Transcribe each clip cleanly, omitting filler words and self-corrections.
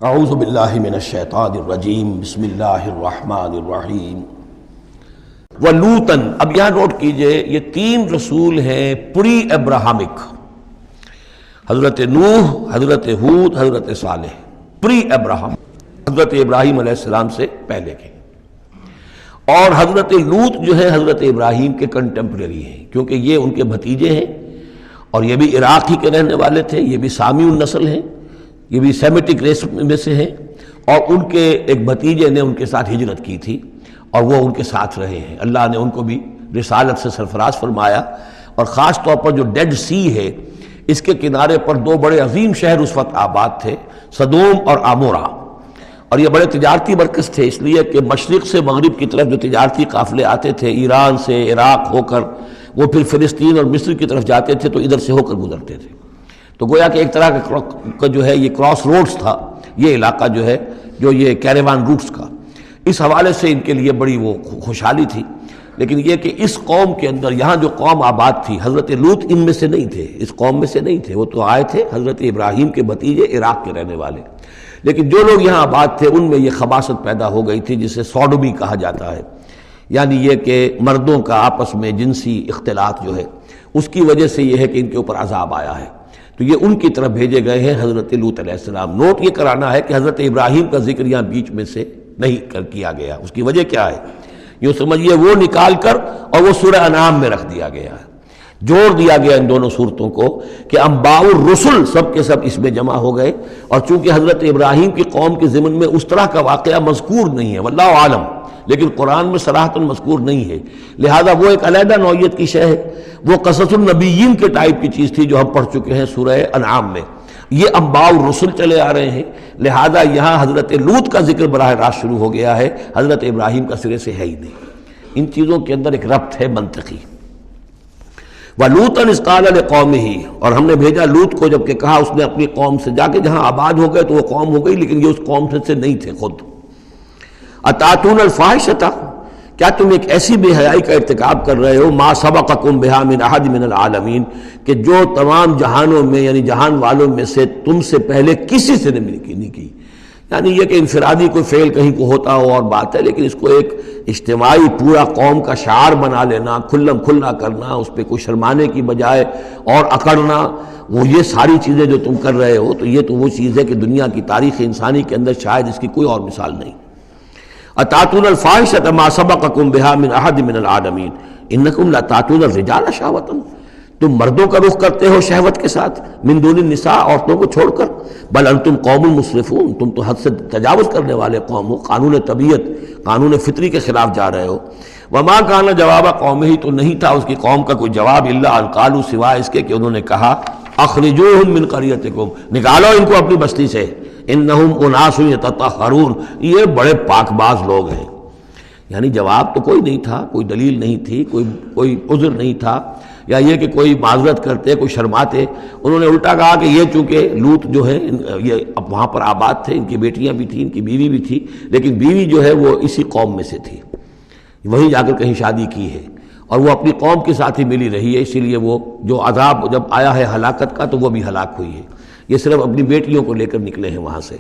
اعوذ باللہ من الشیطان الرجیم بسم اللہ الرحمن الرحیم ولوطن۔ اب یہاں نوٹ کیجئے یہ تین رسول ہیں پری ابراہمک، حضرت نوح، حضرت ہود، حضرت صالح، پری ابراہم، حضرت ابراہیم علیہ السلام سے پہلے کے۔ اور حضرت لوط جو ہے حضرت ابراہیم کے کنٹمپریری ہیں، کیونکہ یہ ان کے بھتیجے ہیں اور یہ بھی عراق ہی کے رہنے والے تھے، یہ بھی سامی النسل ہیں، یہ بھی سیمیٹک ریس میں سے ہیں، اور ان کے ایک بھتیجے نے ان کے ساتھ ہجرت کی تھی اور وہ ان کے ساتھ رہے ہیں۔ اللہ نے ان کو بھی رسالت سے سرفراز فرمایا، اور خاص طور پر جو ڈیڈ سی ہے اس کے کنارے پر دو بڑے عظیم شہر اس وقت آباد تھے، سدوم اور عمورہ، اور یہ بڑے تجارتی مرکز تھے، اس لیے کہ مشرق سے مغرب کی طرف جو تجارتی قافلے آتے تھے ایران سے عراق ہو کر وہ پھر فلسطین اور مصر کی طرف جاتے تھے تو ادھر سے ہو کر گزرتے تھے، تو گویا کہ ایک طرح کا جو ہے یہ کراس روڈز تھا یہ علاقہ جو ہے، جو یہ کیریوان روٹس کا، اس حوالے سے ان کے لیے بڑی وہ خوشحالی تھی۔ لیکن یہ کہ اس قوم کے اندر یہاں جو قوم آباد تھی، حضرت لوط ان میں سے نہیں تھے، اس قوم میں سے نہیں تھے، وہ تو آئے تھے حضرت ابراہیم کے بھتیجے عراق کے رہنے والے، لیکن جو لوگ یہاں آباد تھے ان میں یہ خباثت پیدا ہو گئی تھی جسے سوڈومی کہا جاتا ہے، یعنی یہ کہ مردوں کا آپس میں جنسی اختلاط جو ہے اس کی وجہ سے یہ ہے کہ ان کے اوپر عذاب آیا ہے، تو یہ ان کی طرف بھیجے گئے ہیں حضرت لوط علیہ السلام۔ نوٹ یہ کرانا ہے کہ حضرت ابراہیم کا ذکر یہاں بیچ میں سے نہیں کیا گیا، اس کی وجہ کیا ہے؟ یوں سمجھیے وہ نکال کر اور وہ سورہ انعام میں رکھ دیا گیا ہے، جوڑ دیا گیا ان دونوں صورتوں کو کہ انباء الرسل سب کے سب اس میں جمع ہو گئے، اور چونکہ حضرت ابراہیم کی قوم کے ضمن میں اس طرح کا واقعہ مذکور نہیں ہے واللہ عالم، لیکن قرآن میں صراحتاً مذکور نہیں ہے، لہذا وہ ایک علیحدہ نوعیت کی شے ہے، وہ قصص النبیین کے ٹائپ کی چیز تھی جو ہم پڑھ چکے ہیں سورہ انعام میں، یہ انباء الرسل چلے آ رہے ہیں، لہذا یہاں حضرت لوط کا ذکر براہ راست شروع ہو گیا ہے، حضرت ابراہیم کا سرے سے ہے ہی نہیں۔ ان چیزوں کے اندر ایک ربط ہے منطقی۔ وَلُوطًا إِذْ قَالَ لِقَوْمِهِ، اور ہم نے بھیجا لوط کو جب کہ کہا اس نے اپنی قوم سے، جا کے جہاں آباد ہو گئے تو وہ قوم ہو گئی لیکن یہ اس قوم سے نہیں تھے خود۔ أَتَأْتُونَ الْفَاحِشَةَ، کیا تم ایک ایسی بے حیائی کا ارتکاب کر رہے ہو، مَا سَبَقَكُم بِهَا مِنْ أَحَدٍ مِنَ الْعَالَمِينَ، کہ جو تمام جہانوں میں یعنی جہان والوں میں سے تم سے پہلے کسی سے نہیں کی، یعنی یہ کہ انفرادی کوئی فعل کہیں کو ہوتا ہو اور بات ہے، لیکن اس کو ایک اجتماعی پورا قوم کا شعار بنا لینا، کھلم کھلا کرنا، اس پہ کوئی شرمانے کی بجائے اور اکڑنا، وہ یہ ساری چیزیں جو تم کر رہے ہو، تو یہ تو وہ چیز ہے کہ دنیا کی تاریخ انسانی کے اندر شاید اس کی کوئی اور مثال نہیں۔ أَتَأْتُونَ الْفَاحِشَةَ مَا سَبَقَكُم بِهَا مِنْ أَحَدٍ مِنَ الْعَالَمِينَ إِنَّكُمْ لَتَأْتُونَ الرِّجَالَ شَهْوَةً، تم مردوں کا رخ کرتے ہو شہوت کے ساتھ، من دون النساء، عورتوں کو چھوڑ کر، بل انتم قوم مسرفون، تم تو حد سے تجاوز کرنے والے قوم ہو، قانون طبیعت، قانون فطری کے خلاف جا رہے ہو۔ وما کان جواب قومہ، تو نہیں تھا اس کی قوم کا کوئی جواب، الا ان قالوا، سوائے اس کے کہ انہوں نے کہا، اخرجوہم من قریتکم، نکالو ان کو اپنی بستی سے، انہم اناس یتطہرون، یہ بڑے پاک باز لوگ ہیں۔ یعنی جواب تو کوئی نہیں تھا، کوئی دلیل نہیں تھی، کوئی عذر نہیں تھا، یا یہ کہ کوئی معذرت کرتے، کوئی شرماتے، انہوں نے الٹا کہا کہ یہ چونکہ لوط جو ہے یہ اب وہاں پر آباد تھے، ان کی بیٹیاں بھی تھیں، ان کی بیوی بھی تھی، لیکن بیوی جو ہے وہ اسی قوم میں سے تھی، وہیں جا کر کہیں شادی کی ہے، اور وہ اپنی قوم کے ساتھ ہی ملی رہی ہے، اسی لیے وہ جو عذاب جب آیا ہے ہلاکت کا تو وہ بھی ہلاک ہوئی ہے، یہ صرف اپنی بیٹیوں کو لے کر نکلے ہیں وہاں سے۔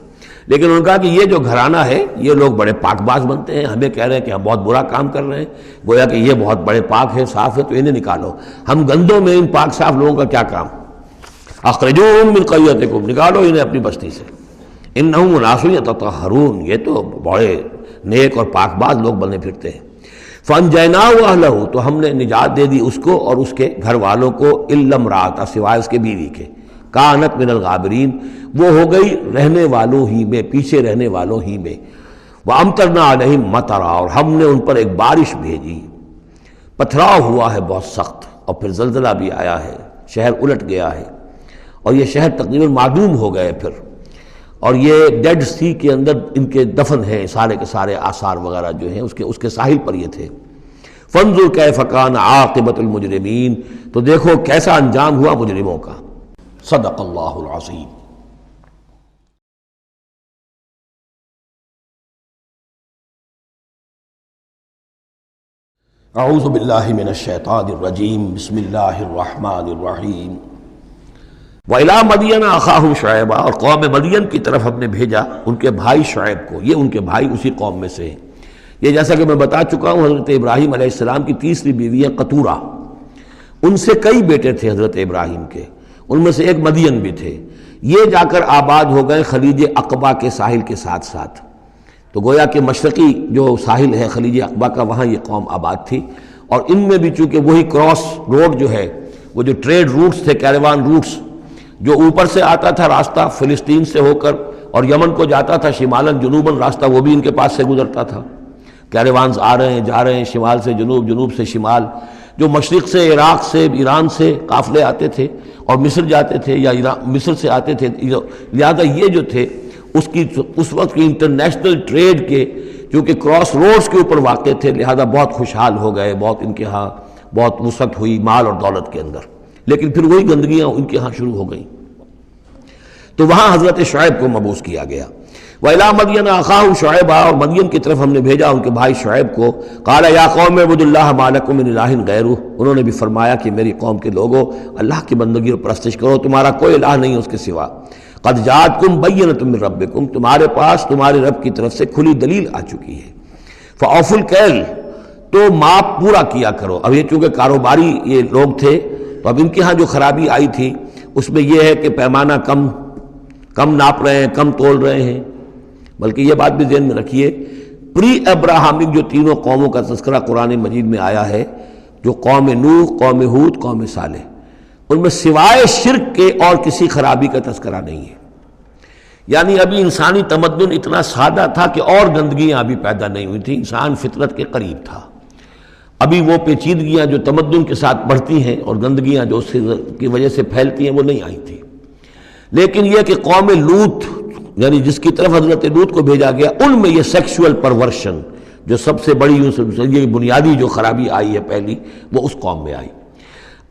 لیکن انہوں نے کہا کہ یہ جو گھرانہ ہے یہ لوگ بڑے پاک باز بنتے ہیں، ہمیں کہہ رہے ہیں کہ ہم بہت برا کام کر رہے ہیں، گویا کہ یہ بہت بڑے پاک ہیں، صاف ہے، تو انہیں نکالو، ہم گندوں میں ان پاک صاف لوگوں کا کیا کام؟ اخرجوہم من قریتکم، نکالو انہیں اپنی بستی سے، انہم اناس یتطہرون، یہ تو بڑے نیک اور پاک باز لوگ بنے پھرتے ہیں۔ فانجیناہ واہلہ، تو ہم نے نجات دے دی اس کو اور اس کے گھر والوں کو، الا امرأتہ، سوائے اس کے بیوی کے، کانت من الغابرین، وہ ہو گئی رہنے والوں ہی میں، پیچھے رہنے والوں ہی میں، وامطرنا علیہم مطرا، اور ہم نے ان پر ایک بارش بھیجی، پتھراؤ ہوا ہے بہت سخت، اور پھر زلزلہ بھی آیا ہے، شہر الٹ گیا ہے، اور یہ شہر تقریباً معدوم ہو گئے پھر، اور یہ ڈیڈ سی کے اندر ان کے دفن ہیں سارے کے سارے آثار وغیرہ جو ہیں اس کے ساحل پر یہ تھے۔ فانظر کیف کان عاقبۃ المجرمین، تو دیکھو کیسا انجام ہوا مجرموں کا۔ صدق اللہ العظیم۔ اعوذ باللہ من الشیطان الرجیم بسم اللہ الرحمن الرحیم وَإِلَىٰ مَدْيَنَ أَخَاهُمْ شُعَيْبًا، اور قوم مدین کی طرف ہم نے بھیجا ان کے بھائی شعیب کو. یہ ان کے بھائی اسی قوم میں سے ہیں. یہ جیسا کہ میں بتا چکا ہوں حضرت ابراہیم علیہ السلام کی تیسری بیوی ہے قطورہ. ان سے کئی بیٹے تھے حضرت ابراہیم کے، ان میں سے ایک مدین بھی تھے. یہ جا کر آباد ہو گئے خلیج عقبہ کے ساحل کے ساتھ ساتھ. تو گویا کہ مشرقی جو ساحل ہے خلیج عقبہ کا، وہاں یہ قوم آباد تھی. اور ان میں بھی چونکہ وہی کراس روڈ جو ہے، وہ جو ٹریڈ روٹس تھے، کیروان روٹس، جو اوپر سے آتا تھا راستہ فلسطین سے ہو کر اور یمن کو جاتا تھا شمالاً جنوباً راستہ، وہ بھی ان کے پاس سے گزرتا تھا. کیروانز آ رہے ہیں جا رہے ہیں، شمال سے جنوب، جنوب سے شمال. جو مشرق سے عراق سے ایران سے قافلے آتے تھے اور مصر جاتے تھے یا مصر سے آتے تھے. لہذا یہ جو تھے اس وقت کی انٹرنیشنل ٹریڈ کے چونکہ کراس روڈز کے اوپر واقع تھے، لہذا بہت خوشحال ہو گئے، بہت ان کے ہاں بہت وسعت ہوئی مال اور دولت کے اندر. لیکن پھر وہی گندگیاں ان کے ہاں شروع ہو گئیں. تو وہاں حضرت شعیب کو مبعوث کیا گیا. وَإِلَىٰ مَدْيَنَ أَخَاهُمْ شُعَيْبًا، اور مدین کی طرف ہم نے بھیجا ان کے بھائی شعیب کو. قَالَ يَا قَوْمِ اعْبُدُوا اللَّهَ مَا لَكُم مِّنْ إِلَٰهٍ غَيْرُهُ، انہوں نے بھی فرمایا کہ میری قوم کے لوگوں اللہ کی بندگی اور پرستش کرو، تمہارا کوئی الہ نہیں ہے اس کے سوا. قَدْ جَاءَتْكُم بَيِّنَةٌ مِّن رَّبِّكُم، تمہارے پاس تمہارے رب کی طرف سے کھلی دلیل آ چکی ہے. فَأَوْفُوا الْكَيْلَ، تو ماپ پورا کیا کرو. اب یہ چونکہ کاروباری یہ لوگ تھے تو اب ان کے ہاں جو خرابی آئی تھی اس میں یہ ہے کہ پیمانہ کم ناپ رہے ہیں، کم تول رہے ہیں. بلکہ یہ بات بھی ذہن میں رکھیے، پری ابراہمک جو تینوں قوموں کا تذکرہ قرآن مجید میں آیا ہے، جو قوم نوح، قوم ہود، قوم صالح، ان میں سوائے شرک کے اور کسی خرابی کا تذکرہ نہیں ہے. یعنی ابھی انسانی تمدن اتنا سادہ تھا کہ اور گندگیاں ابھی پیدا نہیں ہوئی تھیں، انسان فطرت کے قریب تھا. ابھی وہ پیچیدگیاں جو تمدن کے ساتھ بڑھتی ہیں اور گندگیاں جو اس کی وجہ سے پھیلتی ہیں وہ نہیں آئی تھی. لیکن یہ کہ قوم لوط، یعنی جس کی طرف حضرت لوط کو بھیجا گیا، ان میں یہ سیکسول پرورشن جو سب سے بڑی یہ بنیادی جو خرابی آئی ہے پہلی، وہ اس قوم میں آئی.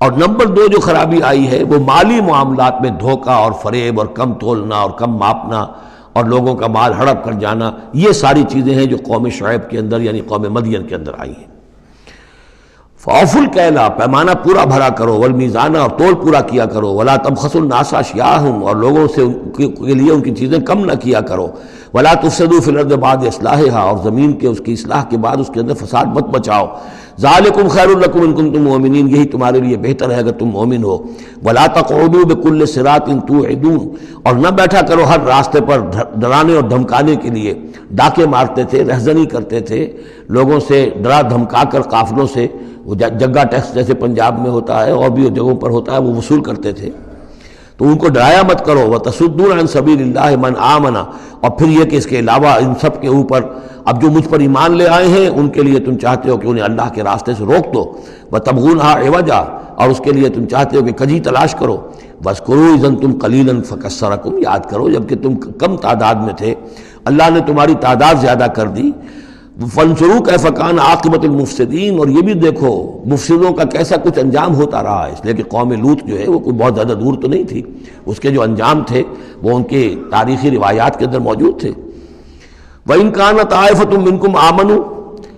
اور نمبر 2 جو خرابی آئی ہے وہ مالی معاملات میں دھوکہ اور فریب اور کم تولنا اور کم ماپنا اور لوگوں کا مال ہڑپ کر جانا. یہ ساری چیزیں ہیں جو قوم شعیب کے اندر یعنی قوم مدین کے اندر آئی ہیں. فَأَوْفُوا الْكَيْلَ، پیمانہ پورا بھرا کرو، وَالْمِيزَانَ، اور تول پورا کیا کرو، وَلَا تَبْخَسُوا النَّاسَ أَشْيَاءَهُمْ، اور لوگوں سے کے لیے ان کی چیزیں کم نہ کیا کرو. وَلَا تُفْسِدُوا فِي الْأَرْضِ بَعْدَ إِصْلَاحِهَا، اور زمین کے اس کی اصلاح کے بعد اس کے اندر فساد مت مچاؤ. ذَلِكُمْ خَيْرٌ لَكُمْ إِن كُنتُم مُؤْمِنِينَ، یہی تمہارے لیے بہتر ہے اگر تم مومن ہو. وَلَا تَقْعُدُوا بِكُلِّ صِرَاطٍ تُوعِدُونَ، اور نہ بیٹھا کرو ہر راستے پر ڈرانے اور دھمکانے کے لیے. ڈاکے مارتے تھے، رہزنی کرتے تھے لوگوں سے، ڈرا دھمکا کر قافلوں سے، وہ جگہ ٹیکس جیسے پنجاب میں ہوتا ہے اور بھی جگہوں پر ہوتا ہے وہ وصول کرتے تھے. تو ان کو ڈرایا مت کرو. وَتَصُدُّونَ عَن سَبِيلِ اللَّهِ مَنْ آمَنَ، اور پھر یہ کہ اس کے علاوہ ان سب کے اوپر اب جو مجھ پر ایمان لے آئے ہیں ان کے لیے تم چاہتے ہو کہ انہیں اللہ کے راستے سے روک دو. وَتَبْغُونَهَا عِوَجًا، اور اس کے لیے تم چاہتے ہو کہ کجی تلاش کرو. وَاذْكُرُوا إِذْ أَنْتُمْ قَلِيلًا فَكَثَّرَكُمْ، یاد کرو جب کہ تم کم تعداد میں تھے اللہ نے تمہاری تعداد زیادہ کر دی. فَانظُرُوا كَيْفَ كَانَ عَاقِبَةُ الْمُفْسِدِينَ، اور یہ بھی دیکھو مفسدوں کا کیسا کچھ انجام ہوتا رہا ہے. اس لیے کہ قوم لوط جو ہے وہ کوئی بہت زیادہ دور تو نہیں تھی، اس کے جو انجام تھے وہ ان کے تاریخی روایات کے اندر موجود تھے. وَإِنْ كَانَ طَائِفَةٌ مِّنكُمْ آمَنُوا،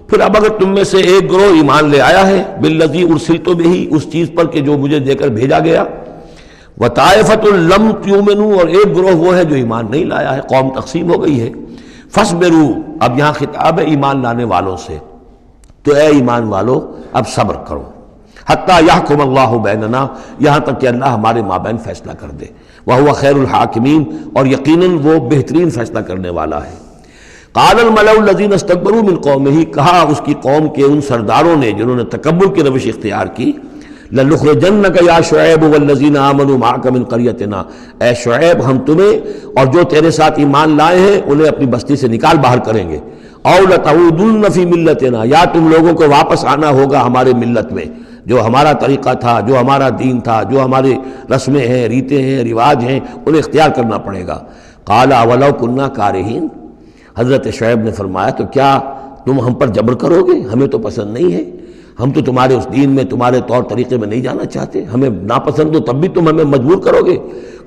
پھر اب اگر تم میں سے ایک گروہ ایمان لے آیا ہے، بِالَّذِي أُرْسِلْتُ بِهِ، اس چیز پر کہ جو مجھے دے کر بھیجا گیا. وَطَائِفَةٌ لَمْ تُؤْمِنُوا، اور ایک گروہ وہ ہے جو ایمان نہیں لایا ہے، قوم تقسیم ہو گئی ہے. فَاصْبِرُوا، اب یہاں خطاب ہے ایمان لانے والوں سے، تو اے ایمان والو اب صبر کرو. حتیٰ یحکم اللہ بیننا، یہاں تک کہ اللہ ہمارے مابین فیصلہ کر دے. وہو خیر الحاکمین، اور یقیناً وہ بہترین فیصلہ کرنے والا ہے. قال الملأ الذین استکبروا من قومہ، کہا اس کی قوم کے ان سرداروں نے جنہوں نے تکبر کی روش اختیار کی، لَنُخْرِجَنَّكَ يَا شُعَيْبُ وَالَّذِينَ آمَنُوا مَعَكَ مِنْ قَرْيَتِنَا، اے شعیب ہم تمہیں اور جو تیرے ساتھ ایمان لائے ہیں انہیں اپنی بستی سے نکال باہر کریں گے. أَوْ لَتَعُودُنَّ فِي مِلَّتِنَا، یا تم لوگوں کو واپس آنا ہوگا ہمارے ملت میں، جو ہمارا طریقہ تھا، جو ہمارا دین تھا، جو ہمارے رسمیں ہیں، ریتیں ہیں، رواج ہیں، انہیں اختیار کرنا پڑے گا. قَالَ أَوَلَوْ كُنَّا كَارِهِينَ، حضرت شعیب نے فرمایا تو کیا تم ہم پر جبر کرو گے؟ ہمیں تو پسند نہیں ہے، ہم تو تمہارے اس دین میں، تمہارے طور طریقے میں نہیں جانا چاہتے، ہمیں ناپسند ہو تب بھی تم ہمیں مجبور کرو گے.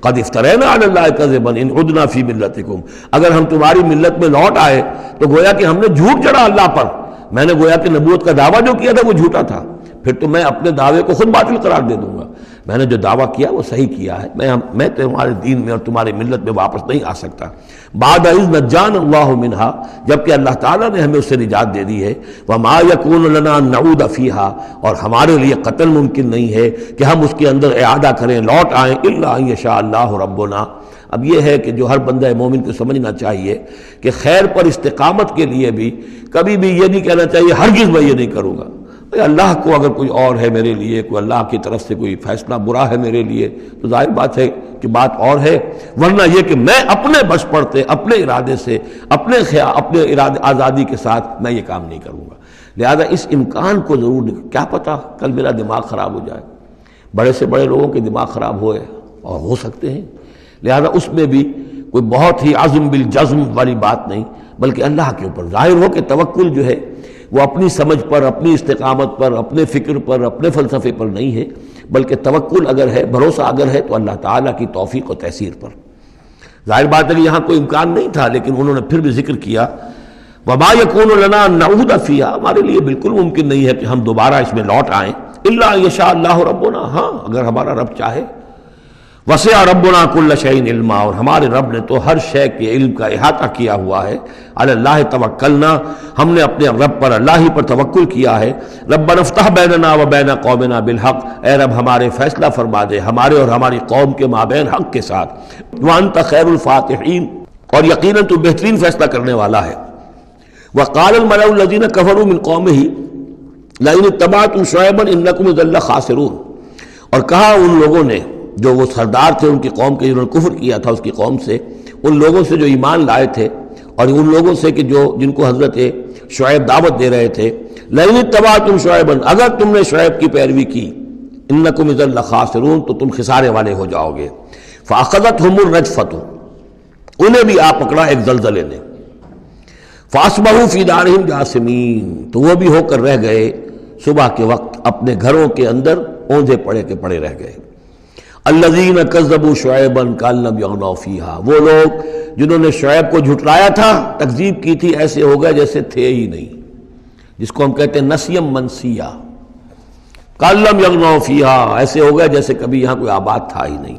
قد افترینا علی اللہ کذبا ان عدنا فی ملتکم، اگر ہم تمہاری ملت میں لوٹ آئے تو گویا کہ ہم نے جھوٹ جڑا اللہ پر. میں نے گویا کہ نبوت کا دعویٰ جو کیا تھا وہ جھوٹا تھا، پھر تو میں اپنے دعوے کو خود باطل قرار دے دوں گا. میں نے جو دعویٰ کیا وہ صحیح کیا ہے، میں تمہارے دین میں اور تمہاری ملت میں واپس نہیں آ سکتا۔ بعد اذ نجانا اللہ منہا، جبکہ اللہ تعالیٰ نے ہمیں اس سے نجات دے دی ہے۔ وما یکون لنا ان نعود فیہا، اور ہمارے لیے قتل ممکن نہیں ہے کہ ہم اس کے اندر اعادہ کریں، لوٹ آئیں، الا ان یشاء اللہ ربنا۔ اب یہ ہے کہ جو ہر بندہ مومن کو سمجھنا چاہیے کہ خیر پر استقامت کے لیے بھی کبھی بھی یہ نہیں کہنا چاہیے ہرگز میں یہ نہیں کروں گا۔ اللہ کو اگر کوئی اور ہے میرے لیے، کوئی اللہ کی طرف سے کوئی فیصلہ برا ہے میرے لیے، تو ظاہر بات ہے کہ بات اور ہے، ورنہ یہ کہ میں اپنے بش پڑتے اپنے ارادے سے اپنے ارادے آزادی کے ساتھ میں یہ کام نہیں کروں گا۔ لہذا اس امکان کو ضرور، کیا پتہ کل میرا دماغ خراب ہو جائے، بڑے سے بڑے لوگوں کے دماغ خراب ہوئے اور ہو سکتے ہیں، لہذا اس میں بھی کوئی بہت ہی عزم بالجزم والی بات نہیں، بلکہ اللہ کے اوپر ظاہر ہو کہ توکل جو ہے وہ اپنی سمجھ پر، اپنی استقامت پر، اپنے فکر پر، اپنے فلسفے پر نہیں ہے، بلکہ توکل اگر ہے، بھروسہ اگر ہے تو اللہ تعالیٰ کی توفیق و تیسیر پر۔ ظاہر بات ہے کہ یہاں کوئی امکان نہیں تھا، لیکن انہوں نے پھر بھی ذکر کیا وما یکون لنا ان نعود فیہا، ہمارے لیے بالکل ممکن نہیں ہے کہ ہم دوبارہ اس میں لوٹ آئیں، الا ان یشاء اللہ ربنا، ہاں اگر ہمارا رب چاہے۔ وسع ربنا کل شیء علما، اور ہمارے رب نے تو ہر شے کے علم کا احاطہ کیا ہوا ہے۔ علی اللہ توکلنا، ہم نے اپنے رب پر، اللہ ہی پر توکل کیا ہے۔ ربنا افتح بیننا و بین قومنا بالحق، اے رب ہمارے فیصلہ فرما دے ہمارے اور ہماری قوم کے مابین حق کے ساتھ۔ وانت خیر الفاتحین، اور یقیناً تو بہترین فیصلہ کرنے والا ہے۔ وقال الملأ الذین کفروا من قومہ لئن اتبعتم شعیبا انکم اذا لخاسرون، اور کہا ان لوگوں نے جو وہ سردار تھے ان کی قوم کے، جنہوں نے کفر کیا تھا اس کی قوم سے، ان لوگوں سے جو ایمان لائے تھے، اور ان لوگوں سے کہ جن کو حضرت شعیب دعوت دے رہے تھے، لئن اتبعتم شعیبا، اگر تم نے شعیب کی پیروی کی، انکم اذا لخاسرون، تو تم خسارے والے ہو جاؤ گے۔ فاخذتهم الرجفۃ، انہیں بھی آ پکڑا ایک زلزلے نے۔ فاصبحوا فی دارہم جاثمین، تو وہ بھی ہو کر رہ گئے صبح کے وقت اپنے گھروں کے اندر اوندھے پڑے کے پڑے رہ گئے۔ الذین کذبوا شعیبا کأن لم یغنوا فیہا، وہ لوگ جنہوں نے شعیب کو جھٹلایا تھا، تکذیب کی تھی، ایسے ہو گئے جیسے تھے ہی نہیں، جس کو ہم کہتے ہیں نسیم منسیہ، کأن لم یغنوا فیہا، ایسے ہو گئے جیسے کبھی یہاں کوئی آباد تھا ہی نہیں۔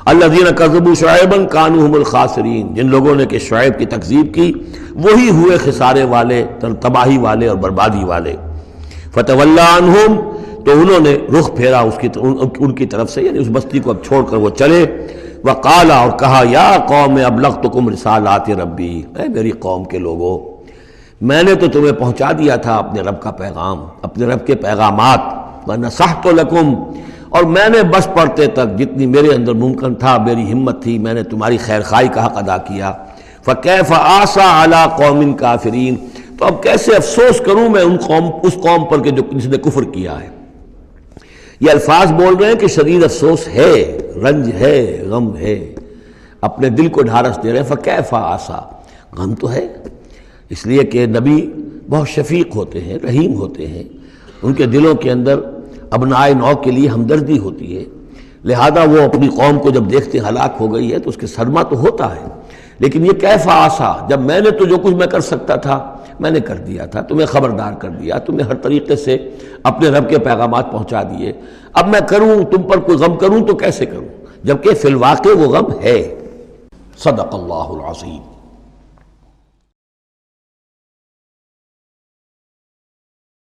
الذین کذبوا شعیبا کانوا هم الخاسرین، جن لوگوں نے کہ شعیب کی تکذیب کی وہی ہوئے خسارے والے، تباہی والے اور بربادی والے۔ فتولی عنہم، تو انہوں نے رخ پھیرا ان کی طرف سے، یعنی اس بستی کو اب چھوڑ کر وہ چلے۔ وقال، اور کہا، یا قوم ابلغتکم رسالات ربی، اے میری قوم کے لوگوں، میں نے تو تمہیں پہنچا دیا تھا اپنے رب کا پیغام، اپنے رب کے پیغامات، ونصحت لکم، اور میں نے بس پڑتے تک جتنی میرے اندر ممکن تھا، میری ہمت تھی، میں نے تمہاری خیر خواہی کا حق ادا کیا۔ فکیف آسیٰ علی قوم کافرین، تو اب کیسے افسوس کروں میں اس قوم پر کہ جس نے کفر کیا ہے۔ یہ الفاظ بول رہے ہیں کہ شدید افسوس ہے، رنج ہے، غم ہے، اپنے دل کو ڈھارس دے رہے ہیں۔ فکیف آسیٰ، غم تو ہے، اس لیے کہ نبی بہت شفیق ہوتے ہیں، رحیم ہوتے ہیں، ان کے دلوں کے اندر ابنائے نو کے لیے ہمدردی ہوتی ہے، لہذا وہ اپنی قوم کو جب دیکھتے ہلاک ہو گئی ہے تو اس کے صدمہ تو ہوتا ہے، لیکن یہ کیف آسیٰ، جب میں نے تو جو کچھ میں کر سکتا تھا میں نے کر دیا تھا، تمہیں خبردار کر دیا، تمہیں ہر طریقے سے اپنے رب کے پیغامات پہنچا دیے، اب میں کروں تم پر کوئی غم کروں تو کیسے کروں، جبکہ فی الواقع وہ غم ہے۔ صدق اللہ العظیم۔